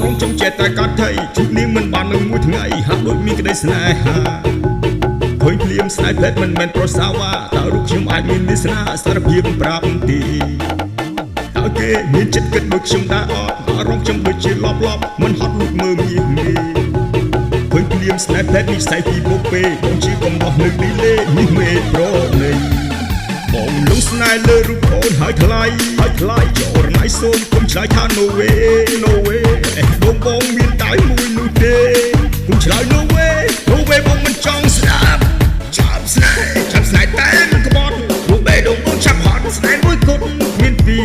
រងចង់ចេះតែកាត់ថៃជួបនាងមិនបាននៅមួយថ្ងៃហាក់ដូចមានក្តីស្នេហាឃើញភ្លាមស្នេហ៍ផ្លែតមិនមែនប្រសាវ៉ាតើរូបខ្ញុំអាចមានវាសនាសារភាពប្រាប់ទេតើគេមានចិត្តគិតដូចខ្ញុំដែរអត់អារម្មណ៍ខ្ញុំដូចជាលប់មិនហត់លូកមើលមាសមេឃើញភ្លាមស្នេហ៍ផ្លែតនេះស្អែកពីពុកពេដូចជាកំដោះនៅឌីលេនេះមេប្រណីបងលងស្នេហ៍លើរូបអូនហើយថ្លៃចូលរណៃសូមកុំឆ្លើយថា no way បងមានតែមួយនោះទេកុំឆ្លើយ no way បងមិនចង់ស្ដាប់ចាប់ស្នេហ៍តែមិនក្បត់ព្រោះបេះដូងបងចាប់ហត់ស្នេហ៍មួយគត់មានពី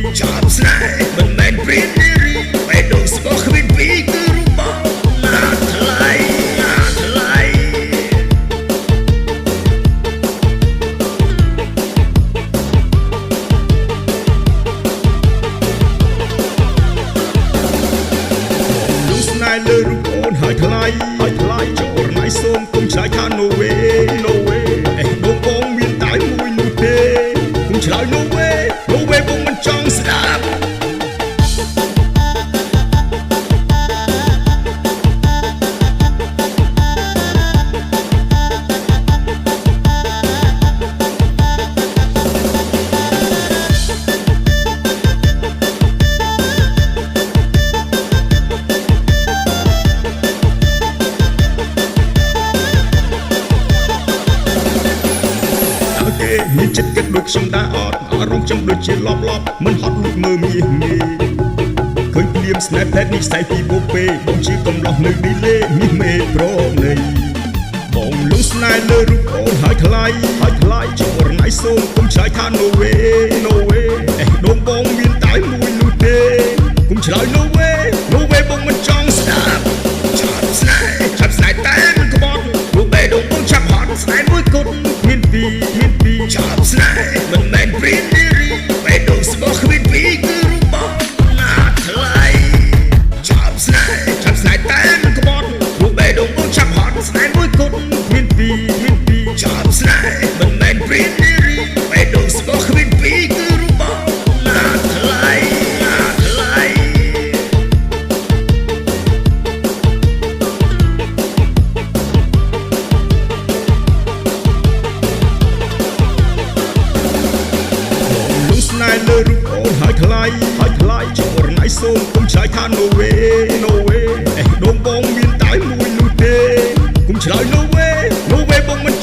រចាប់ស្នេហ៍មិនមែនព្រៀនទេរីបេះដូងស្បោះគ្មានពីរគឺរូបបងណាថ្លៃលើរូបអូនហើយថ្លៃចូលរណៃសូមកុំឆ្លើយថា no way បងមានតែមួយនោះទេកុំឆ្លើយ no way បងមិនចង់ស្ដាប់មានចិត្តគិតដូចខ្ញុំដែរអត់អារម្មណ៍ខ្ញុំដូចជាលប់មិនហត់លូកមើលមាសមេឃើញភ្លាមស្នេហ៍ផ្លែតនេះស្អែកពីពុកពេដូចជាកំដោះនៅឌីលេនេះមេប្រណីបងលងស្នេហ៍លើរូបអូនហើយថ្លៃចូលរណៃសូមកុំឆ្លើយថា no way បងមានតែមួយនោះទេកុំឆ្លើយ no way បងមិនចង់ស្ដាប់ចាប់ស្នេហ៍តែមិនក្បត់ព្រោះបេះដូងបងចាប់ហត់ស្នេហ៍មួយគត់មានពីរចាប់ស្នេហ៍មិនមែនព្រៀនទេរីបេះដូងស្បោះគ្មានពីរគឺរូបបងណាថ្លៃចាប់ស្នេហ៍តែមិនក្បត់ព្រោះបេះដូងបងចាប់ហត់ស្នេហ៍មួយគត់មានពីរចាប់ស្នេហ៍មិនមែនព្រៀនទេរីបេះដូងស្បោះគ្មានពីរគឺរូបបងណាថ្លៃលើរូបអូនហើយថ្លៃចូលរណៃសូមកុំឆ្លើយថា no way បងមានតែមួយនោះទេកុំឆ្លើយ no way បងមិន